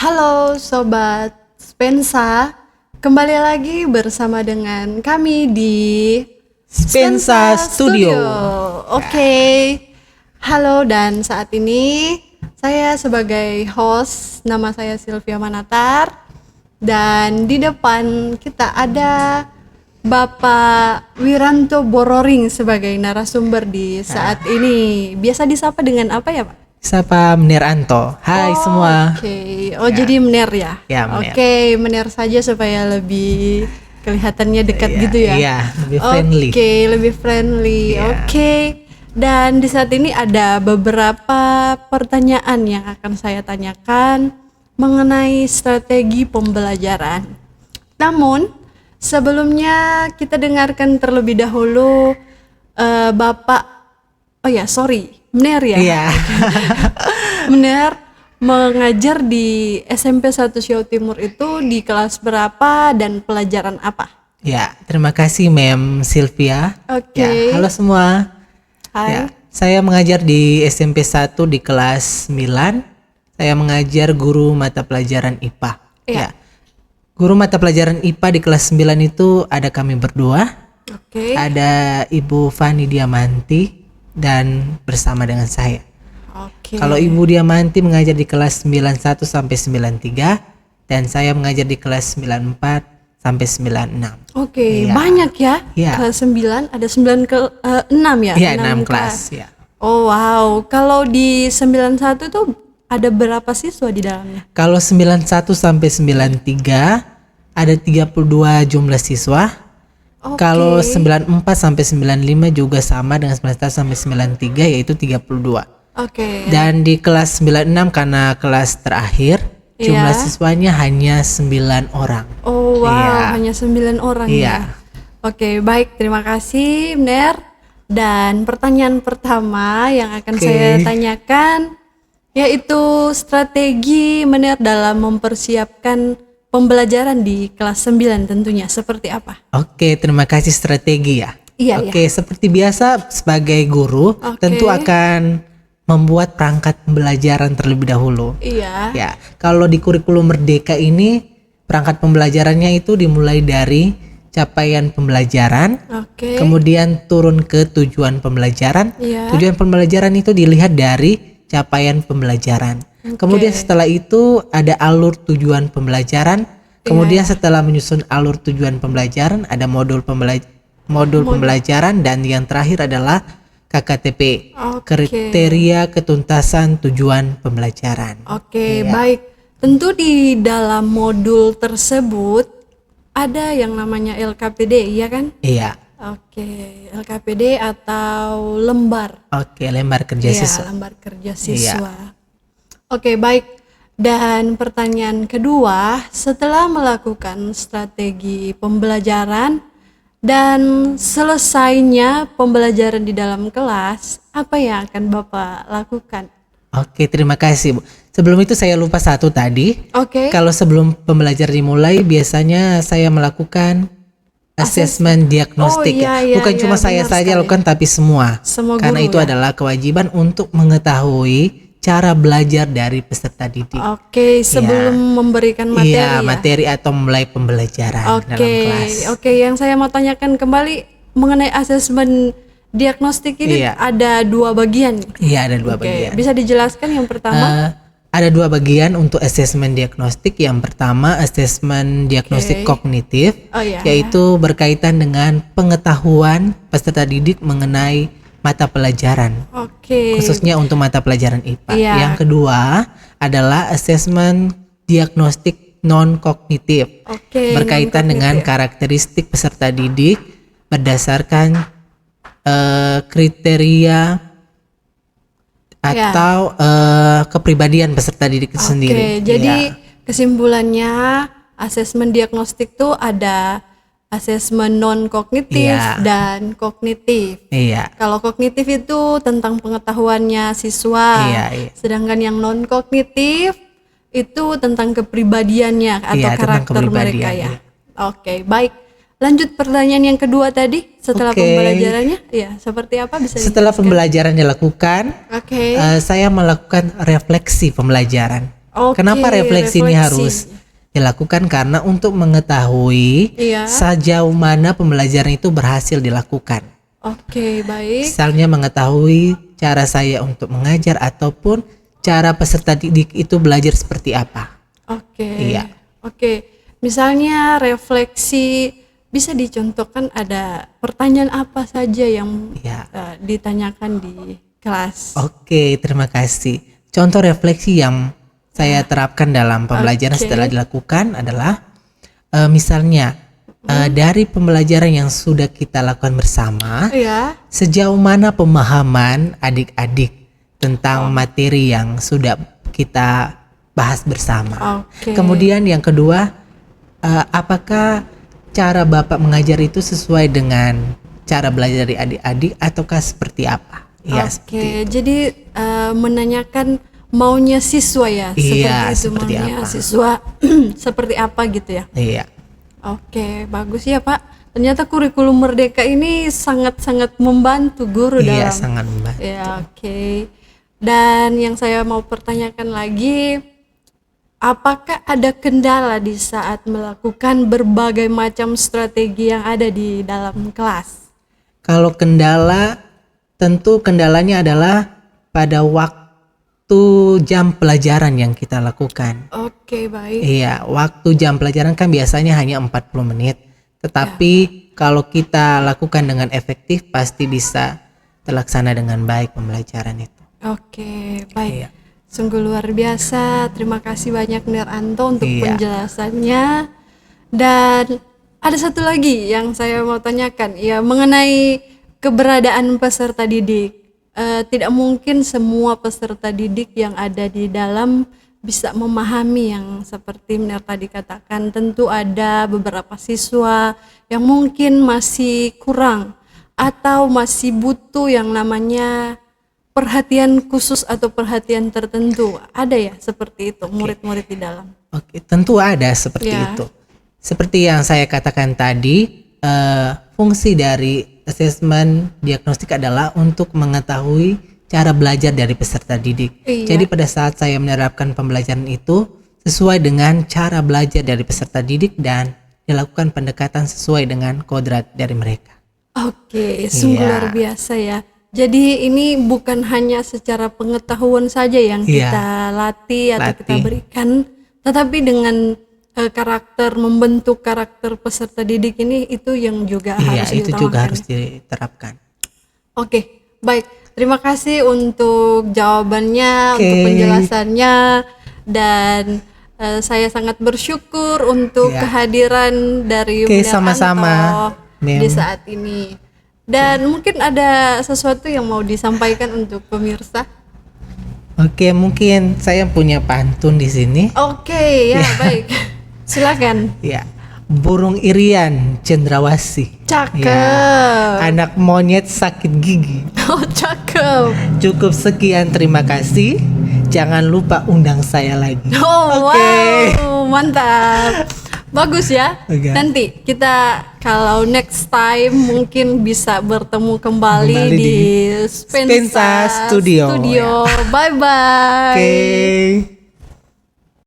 Halo Sobat Spensa, kembali lagi bersama dengan kami di Spensa Studio. Oke, halo, dan saat ini saya sebagai host, nama saya Sylvia Manatar, dan di depan kita ada Bapak Wiranto Bororing sebagai narasumber di saat ini. Biasa disapa dengan apa ya, Pak? Sapa Menir Anto. Hai semua. Oke. Jadi Mener ya? Ya, Mener. Oke, Mener saja supaya lebih kelihatannya dekat gitu ya? Iya, lebih friendly. Oke, lebih friendly. Iya. Oke. Dan di saat ini ada beberapa pertanyaan yang akan saya tanyakan mengenai strategi pembelajaran. Namun, sebelumnya kita dengarkan terlebih dahulu Mener ya? Iya. Mener mengajar di SMP 1 Siau Timur itu di kelas berapa dan pelajaran apa? Ya, terima kasih Mem Sylvia. Oke. Ya, halo semua. Hai. Ya, saya mengajar di SMP 1 di kelas 9. Saya mengajar guru mata pelajaran IPA. Iya. Ya. Guru mata pelajaran IPA di kelas 9 itu ada kami berdua. Oke. Ada Ibu Fani Diamanti dan bersama dengan saya. Oke. Kalau Ibu Diamanti mengajar di kelas 91 sampai 93 dan saya mengajar di kelas 94 sampai 96. Oke, Iya. banyak ya? Iya. Kelas 9, ada 9 ke 6 ya? Iya, 6 6 kelas ya. Oh wow, kalau di 91 tuh ada berapa siswa di dalamnya? Kalau 91 sampai 93 ada 32 jumlah siswa. Oke. Kalau 94 sampai 95 juga sama dengan 91 sampai 93 yaitu 32. Oke. Dan di kelas 96 karena kelas terakhir jumlah Iya. siswanya hanya 9 orang. Oh wow, Iya. hanya 9 orang Iya. ya. Oke, baik, terima kasih Mener. Dan pertanyaan pertama yang akan Oke. saya tanyakan yaitu strategi Mener dalam mempersiapkan pembelajaran di kelas 9 tentunya seperti apa? Oke, terima kasih strategi ya. Iya, Oke, seperti biasa sebagai guru Oke. tentu akan membuat perangkat pembelajaran terlebih dahulu. Iya. Ya, kalau di kurikulum Merdeka ini perangkat pembelajarannya itu dimulai dari capaian pembelajaran, Oke. kemudian turun ke tujuan pembelajaran. Iya. Tujuan pembelajaran itu dilihat dari capaian pembelajaran. Kemudian setelah itu ada alur tujuan pembelajaran. Kemudian setelah menyusun alur tujuan pembelajaran ada modul pembelajaran dan yang terakhir adalah KKTP, Oke. kriteria ketuntasan tujuan pembelajaran. Oke, Iya. baik. Tentu di dalam modul tersebut ada yang namanya LKPD, iya kan? Iya. Oke, LKPD atau lembar. Oke, lembar kerja Iya, siswa. lembar kerja siswa. Oke, baik. Dan pertanyaan kedua, setelah melakukan strategi pembelajaran dan selesainya pembelajaran di dalam kelas, apa yang akan Bapak lakukan? Oke, terima kasih, Bu. Sebelum itu saya lupa satu tadi. Oke. Kalau sebelum pembelajaran dimulai biasanya saya melakukan asesmen diagnostik. Oh, iya, Bukan iya, cuma saya benar saja sekali. lakukan tapi semua. Semua Karena guru itu ya? adalah kewajiban untuk mengetahui cara belajar dari peserta didik. Oke, sebelum memberikan materi Iya, ya? materi atau mulai pembelajaran dalam Oke, kelas. oke. Yang saya mau tanyakan kembali mengenai asesmen diagnostik ini Iya. ada 2 bagian. Iya, ada 2 Oke, bagian. bisa dijelaskan yang pertama? Ada 2 bagian untuk asesmen diagnostik. Yang pertama asesmen diagnostik Oke. kognitif, Oh, iya. yaitu berkaitan dengan pengetahuan peserta didik mengenai mata pelajaran, Oke. khususnya untuk mata pelajaran IPA. Iya. Yang kedua adalah asesmen diagnostik non kognitif, Oke, berkaitan dengan non-kognitif. karakteristik peserta didik berdasarkan kriteria Ya. atau kepribadian peserta didik itu sendiri. Oke, jadi Iya. kesimpulannya asesmen diagnostik tuh ada asesmen non kognitif Iya. dan kognitif. Iya. Kalau kognitif itu tentang pengetahuannya siswa, Iya, iya. sedangkan yang non kognitif itu tentang kepribadiannya atau Iya, tentang karakter mereka kepribadian, ya. iya. Oke, baik. Lanjut pertanyaan yang kedua tadi setelah Oke. pembelajarannya, ya seperti apa bisa Setelah dijelaskan? pembelajaran dilakukan, Oke, saya melakukan refleksi pembelajaran. Oke, Kenapa refleksi ini harus dilakukan? Karena untuk mengetahui Iya. sejauh mana pembelajaran itu berhasil dilakukan. Oke, baik. Misalnya mengetahui cara saya untuk mengajar ataupun cara peserta didik itu belajar seperti apa. Oke. Iya. Oke. Misalnya refleksi bisa dicontohkan ada pertanyaan apa saja yang Iya. ditanyakan di kelas. Oke, terima kasih. Contoh refleksi yang saya terapkan dalam pembelajaran Oke. setelah dilakukan adalah misalnya dari pembelajaran yang sudah kita lakukan bersama, Ya. sejauh mana pemahaman adik-adik tentang materi yang sudah kita bahas bersama. Oke. Kemudian yang kedua, apakah cara Bapak mengajar itu sesuai dengan cara belajar dari adik-adik ataukah seperti apa? Iya, Oke, jadi menanyakan maunya siswa ya, Iya, seperti itu seperti maunya apa? siswa seperti apa gitu ya. Iya. Oke, bagus ya Pak. Ternyata kurikulum Merdeka ini sangat-sangat membantu guru Iya, dalam. sangat membantu. Ya, oke. Dan yang saya mau pertanyakan lagi, apakah ada kendala di saat melakukan berbagai macam strategi yang ada di dalam kelas? Kalau kendala, tentu kendalanya adalah pada waktu jam pelajaran yang kita lakukan. Oke, baik. Iya, waktu jam pelajaran kan biasanya hanya 40 menit. Tetapi kalau kita lakukan dengan efektif pasti bisa terlaksana dengan baik pembelajaran itu. Oke, baik. Iya. Sungguh luar biasa. Terima kasih banyak Nir-Anto untuk Iya. penjelasannya. Dan ada satu lagi yang saya mau tanyakan, ya mengenai keberadaan peserta didik. Tidak mungkin semua peserta didik yang ada di dalam bisa memahami yang seperti Nir tadi katakan. Tentu ada beberapa siswa yang mungkin masih kurang atau masih butuh yang namanya perhatian khusus atau perhatian tertentu. Ada ya seperti itu murid-murid di dalam. Oke, tentu ada seperti Ya. itu. Seperti yang saya katakan tadi, fungsi dari asesmen diagnostik adalah untuk mengetahui cara belajar dari peserta didik. Iya. Jadi pada saat saya menerapkan pembelajaran itu sesuai dengan cara belajar dari peserta didik dan dilakukan pendekatan sesuai dengan kodrat dari mereka. Oke, sungguh Iya. luar biasa ya. Jadi ini bukan hanya secara pengetahuan saja yang Iya. kita latih atau kita Latih. berikan, tetapi dengan karakter, membentuk karakter peserta didik ini itu yang juga Iya, harus itu diutamakan. juga harus diterapkan. Oke, baik. Terima kasih untuk jawabannya, Oke. untuk penjelasannya, dan saya sangat bersyukur untuk Iya. kehadiran dari Oke, Nir sama-sama, Anto Mem. di saat ini. Dan mungkin ada sesuatu yang mau disampaikan untuk pemirsa. Oke, mungkin saya punya pantun di sini. Oke, ya baik. Silakan. Ya, burung irian cendrawasih. Cakep. Ya, anak monyet sakit gigi. Oh, cakep. Cukup sekian, terima kasih. Jangan lupa undang saya lagi. Oh, Oke. wow, mantap. Bagus ya. Oke. Nanti kita kalau next time mungkin bisa bertemu kembali Kembali di di Spensa Studio. Bye bye. Oke.